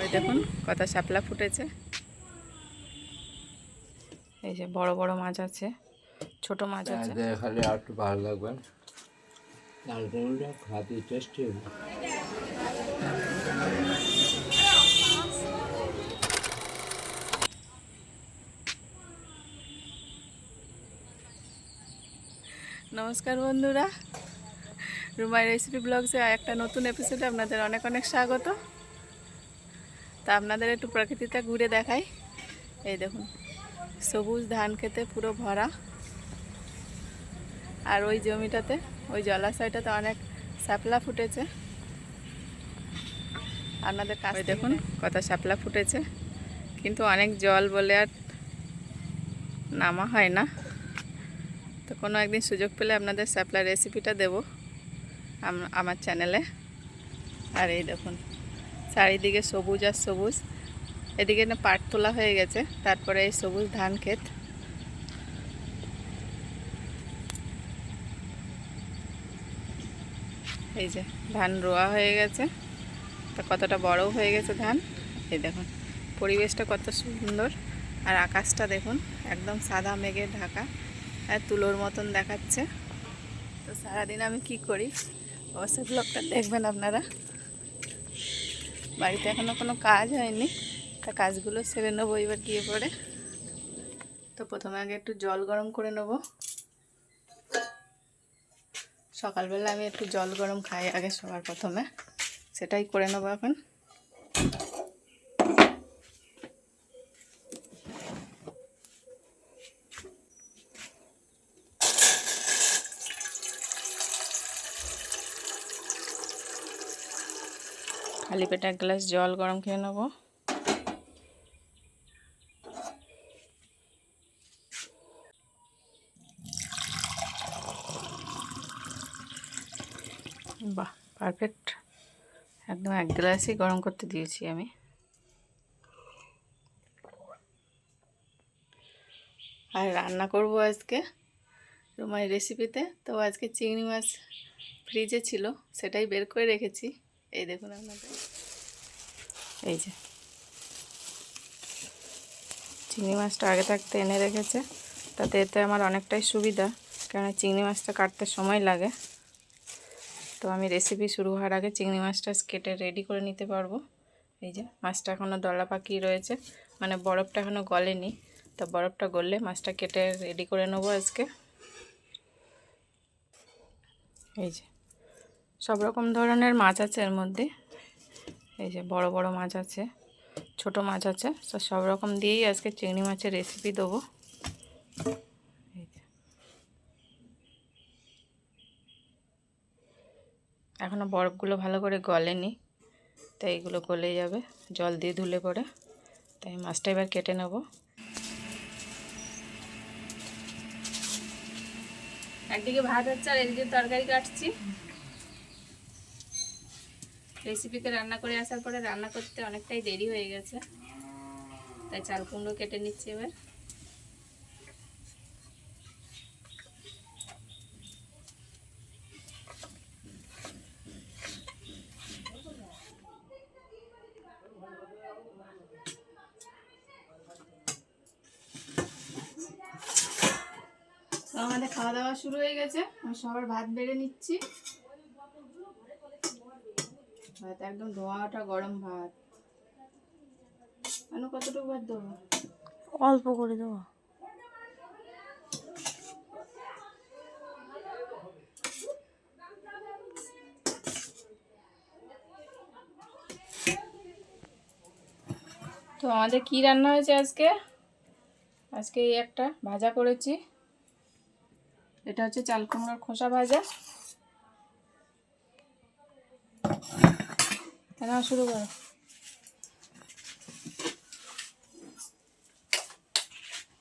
ওই দেখুন কত শাপলা ফুটেছে। এই যে বড় বড় মাছ আছে, ছোট মাছ আছে। খালি আর একটু ভালো লাগবে, খাতে টেস্টি হবে। নমস্কার বন্ধুরা, রুমাই রেসিপি ব্লগসে একটা নতুন এপিসোডে আপনাদের অনেক অনেক স্বাগত। তা আপনাদের একটু প্রকৃতিটা ঘুরে দেখাই। এই দেখুন সবুজ ধান খেতে পুরো ভরা, আর ওই জমিটাতে ওই জলাশয়টাতে অনেক শাপলা ফুটেছে। আপনাদের কাছে দেখুন কত শাপলা ফুটেছে, কিন্তু অনেক জল বলে আর নামা হয় না। তো কোনো একদিন সুযোগ পেলে আপনাদের শাপলা রেসিপিটা দেব আমার চ্যানেলে। আর এই দেখুন চারিদিকে সবুজ আর সবুজ, এদিকে না পাট তোলা হয়ে গেছে, তারপরে এই সবুজ ধান ক্ষেত। এই যে ধান রোয়া হয়ে গেছে, তা কতটা বড়ও হয়ে গেছে ধান। এই দেখুন পরিবেশটা কত সুন্দর, আর আকাশটা দেখুন একদম সাদা মেঘে ঢাকা, আর তুলোর মতন দেখাচ্ছে। তো সারাদিন আমি কি করি অবশ্যই ব্লগটা দেখবেন আপনারা। বাড়িতে এখনও কোনো কাজ হয়নি, তা কাজগুলো সেরে নেবো এবার গিয়ে পরে। তো প্রথমে আগে একটু জল গরম করে নেব। সকালবেলা আমি একটু জল গরম খাই আগে সবার প্রথমে, সেটাই করে নেবো এখন। খালি পেটে এক গ্লাস জল গরম খেয়ে নেবো। বাহ পারফেক্ট, একদম এক গ্লাসই গরম করতে দিয়েছি আমি। আর রান্না করব আজকে রুমাই রেসিপিতে। তো আজকে চিংড়ি মাছ ফ্রিজে ছিল, সেটাই বের করে রেখেছি। এই দেখুন আপনাদের, এই যে চিংড়ি মাছটা আগে থাকতে এনে রেখেছে, তাতে এতে আমার অনেকটাই সুবিধা, কারণ চিংড়ি মাছটা কাটতে সময় লাগে। তো আমি রেসিপি শুরু হওয়ার আগে চিংড়ি মাছটা কেটে রেডি করে নিতে পারবো। এই যে মাছটা এখনও দলা পাকিয়ে রয়েছে, মানে বরফটা এখনও গলেনি। তো বরফটা গললে মাছটা কেটে রেডি করে নেবো আজকে। এই যে সব রকম ধরনের মাছ আছে এর মধ্যে, এই যে বড় বড় মাছ আছে, ছোট মাছ আছে, তো সব রকম দিয়েই আজকে চিংড়ি মাছের রেসিপি দেবো। এই যে এখনও বরফগুলো ভালো করে গলেনি, তাই এগুলো গলে যাবে জল দিয়ে ধুলে পরে। তাই মাছটা এবার কেটে নেব। একদিকে ভাত হচ্ছে আর এদিকে তরকারি কাটছি। রেসিপিতে রান্না করে আসার পরে রান্না করতে অনেকটাই দেরি হয়ে গেছে, তাই চাল কুমড়ো কেটে নিচ্ছি এবার। আমাদের খাওয়া দাওয়া শুরু হয়ে গেছে, আমি সবার ভাত বেড়ে নিচ্ছি। ভাত একদম ধোয়া ওঠা গরম ভাত। কতটুকু ভাত দেবো? অল্প করে দেবো। তো আমাদের কি রান্না হয়েছে আজকে? আজকে এই একটা ভাজা করেছি, এটা হচ্ছে চাল কুমড়োর খোসা ভাজা। রান্না শুরু করো।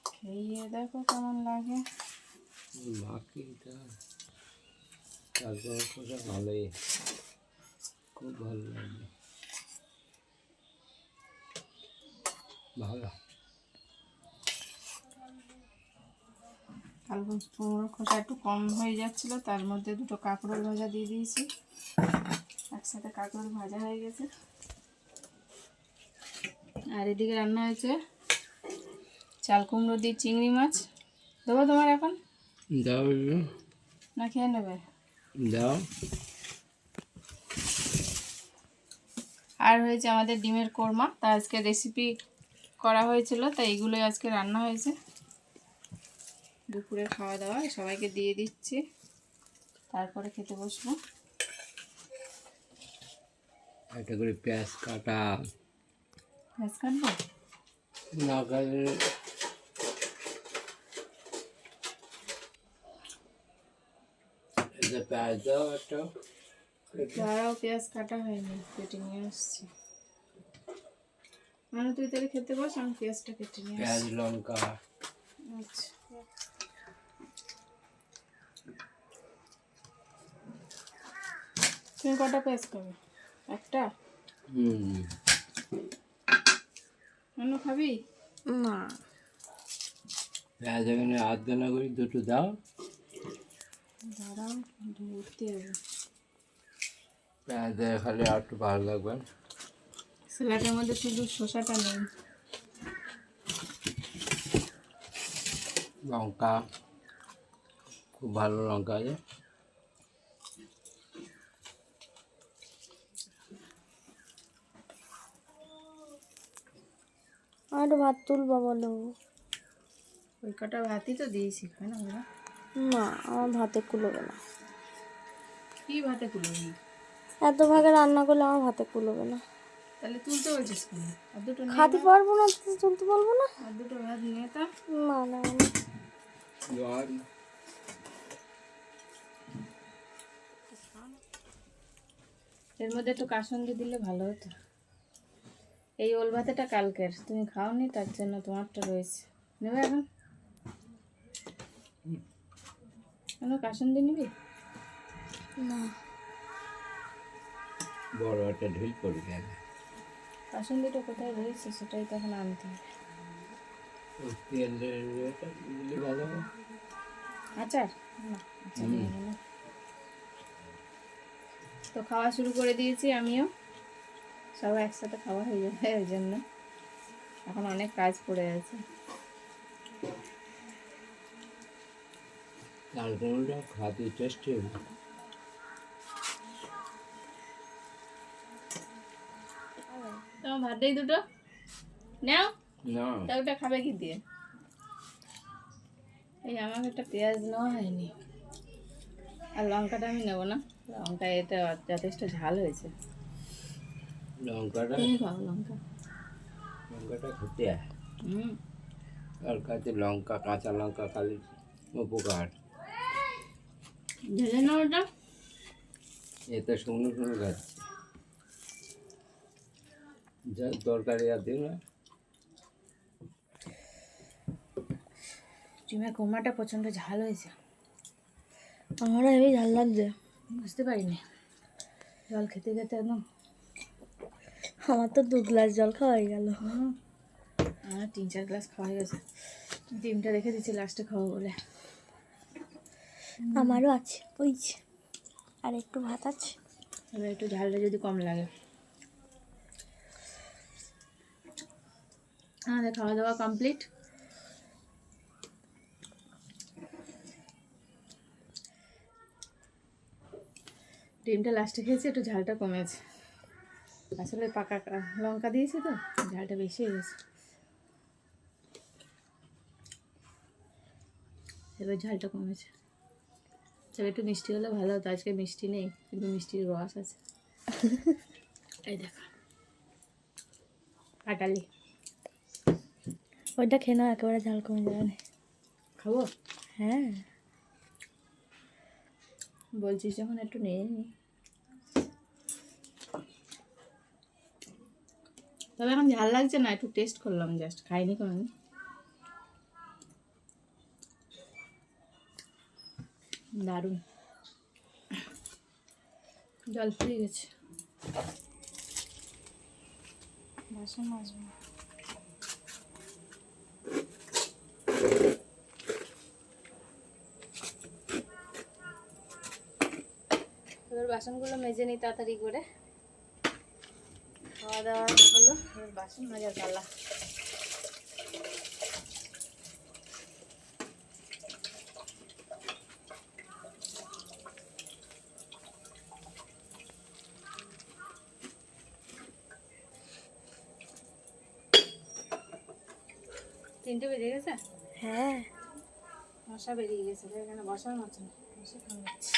খেয়ে দেখো কেমন লাগে। বাকিটা তারপর ভালোই, খুব ভালো লাগবে, ভালো। চাল কুমড়োর খোসা একটু কম হয়ে যাচ্ছিল, তার মধ্যে দুটো কাঁকরোল ভাজা দিয়ে দিয়েছি, একসাথে কাঁকরোল ভাজা হয়ে গেছে। আর এদিকে রান্না হয়েছে চাল কুমড়ো দিয়ে চিংড়ি মাছ। দেবো তোমার এখন দাও একটু, না খেয়ে নেবে? দাও। আর হয়েছে আমাদের ডিমের কোরমা, তা আজকে রেসিপি করা হয়েছিল, তাই এগুলোই আজকে রান্না হয়েছে। দুপুরে খাওয়া দাওয়া সবাইকে দিয়ে দিচ্ছি, তারপরে খেতে বসবো। একটা করে পেঁয়াজ কাটা, মাছ কাটবো? না কাটলে এটা পেঁয়াজ দাও একটা। দাঁড়াও, পেঁয়াজ কাটা হয়নি, কেটে নিয়ে আসছি। মানে তুই তাহলে খেতে বস, আমি পেঁয়াজটা কেটে নিয়ে পেঁয়াজ আসছি। লঙ্কা আচ্ছা, তুমি কটা পেঁয়াজ খাবে? একটা? অন্য খাবি? না, পেঁয়াজ এখানে আধ গানা করে দুটো দাও। দাঁড়াও, ধরতে হবে। পেঁয়াজ দেওয়া খালি আর একটু ভালো লাগবে। স্যালাডের মধ্যে শুধু শসাটা নেই। লঙ্কা খুব ভালো লঙ্কা আছে। আর ভাত তুলবা বলো? ওই কটা ভাতই তো দিয়েছি, খায় না ওরা? না, আমার ভাতে কুলোবে না। কি ভাতে কুলোবি? এত ভাগে রান্না করলে আমার ভাতে কুলোবে না। তাহলে তুলতে বলছিস কেন? আর দুটো নিয়ে খাতে নাও। পারবো না তো তুলতে পারবো না। আর দুটো ভাত নিয়ে তা। না না না। জল এর মধ্যে একটু কাসুন্দি দিলে ভালো হতো। এই ওল ভাতেটা কালকের, তুমি খাওনি, তার জন্য তোমারটা রয়েছে। নেবে এখন? কেন, কাসুন্দি নিবি? না, বড় একটা ঢিল পড়ে গেল। কাসুন্দিটা কোথায় রয়েছে সেটাই তখন আনতে হবে। ওই তেলের ইয়েটা দিলে ভালো হবে। আচার? না, আচার নিয়ে নেবো। তো খাওয়া শুরু করে দিয়েছি আমিও, সবাই একসাথে খাওয়া হয়ে যাবে, ওই জন্য এখন অনেক কাজ পড়ে আছে। চাল কুমড়োটা খাতে টেস্টি হবে। তোমার ভাত দেই দুটো, নাও। না তা ওটা খাবে কি দিয়ে? এই আমার একটা পেঁয়াজ নেওয়া হয়নি, আর লঙ্কাটা আমি নেবো না, লঙ্কা এটা যথেষ্ট ঝাল হয়েছে। লঙ্কাটা তুমি খাও লঙ্কা। লঙ্কাটা খেতে হয়। হুম, তরকারিতে লঙ্কা, কাঁচা লঙ্কা খালি উপকার। ঢেলে নাও ওটা। এতে শুকনো শুকনো খাচ্ছে, যা তরকারি আর দিন না। ডিমের কোরমাটা প্রচণ্ড ঝাল হয়েছে। আমারও হেবি ঝাল লাগছে। বুঝতে পারিনি, জল খেতে খেতে একদম। আমার তো 2 গ্লাস জল খাওয়া হয়ে গেল। আমার 3-4 গ্লাস খাওয়া হয়ে গেছে। ডিমটা রেখে দিচ্ছি লাস্টে খাবো বলে। আমারও আছে, ওই যে। আর একটু ভাত আছে। এবার একটু ঝালটা যদি কম লাগে। আমাদের খাওয়া দাওয়া কমপ্লিট। ডিমটা লাস্টে খেয়েছি, একটু ঝালটা কমেছে। আসলে পাকা লঙ্কা দিয়েছি তো, ঝালটা বেশি হয়ে গেছে। এবার ঝালটা কমেছে। তবে একটু মিষ্টি হলে ভালো হতো, আজকে মিষ্টি নেই, কিন্তু মিষ্টির রস আছে। এই দেখো, পাটালি। ওইটা খেয়ে নাও, একেবারে ঝাল কমে যাবে না। খাবো? হ্যাঁ, বলছিস যখন একটু নিয়ে নি। তবে এখন ঝাল লাগছে না, একটু টেস্ট করলাম, জাস্ট খাইনি কোনো। দারুণ, জল ফুরিয়ে গেছে। বাসন মাজবো। এবার বাসনগুলো মেজে নিই তাড়াতাড়ি করে। খাওয়া দাওয়া হলো, এবার বাসন মাজার পালা। তিনটে বেজে গেছে। হ্যাঁ, মশা বেরিয়ে গেছে, এখানে বসার মতো না, মশা কামড়াচ্ছে।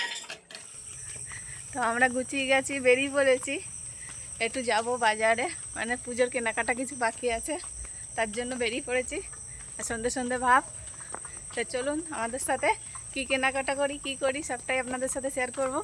তো আমরা গুছিয়ে গেছি, বেরিয়ে পড়েছি। একটু যাব বাজারে, মানে পুজোর কেনাকাটা কিছু বাকি আছে, তার জন্য বেরিয়ে পড়েছি। আর সন্ধে সন্ধে ভাব। তো চলুন আমাদের সাথে কি কেনাকাটা করি, কি করি, সবটাই আপনাদের সাথে শেয়ার করব।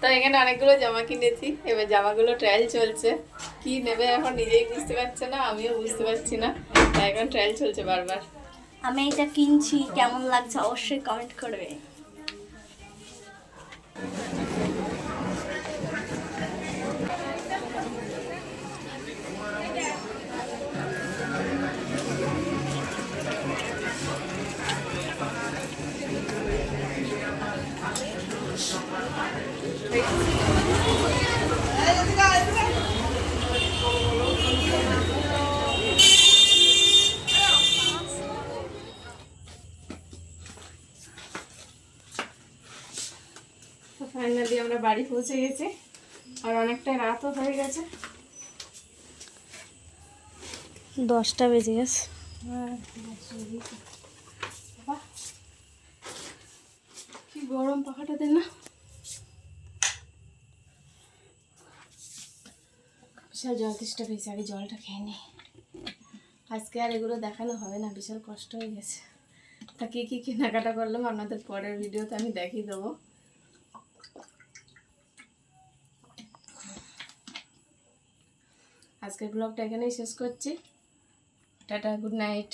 তো এখানে অনেকগুলো জামা কিনেছি, এবার জামাগুলো ট্রায়াল চলছে। কি নেবে এখন নিজেই বুঝতে পারছে না, আমিও বুঝতে পারছি না, তাই এখন ট্রায়াল চলছে বারবার। আমি এটা কিনছি, কেমন লাগছে অবশ্যই কমেন্ট করবে। ফাইনালি আমরা বাড়ি পৌঁছে গেছি, আর অনেকটা রাতও হয়ে গেছে। 10টা বেজে গেছে। বাহ, কি গরম, পাখাটা দেন না। বিশাল জল তেষ্টা পেয়েছে, আগে জলটা খেয়ে নিই। আজকে আর এগুলো দেখানো হবে না, বিশাল কষ্ট হয়ে গেছে। তা কী কী কেনাকাটা করলাম আপনাদের পরের ভিডিওতে আমি দেখিয়ে দেবো। আজকের ব্লগটা এখানেই শেষ করছি। Tata, good night.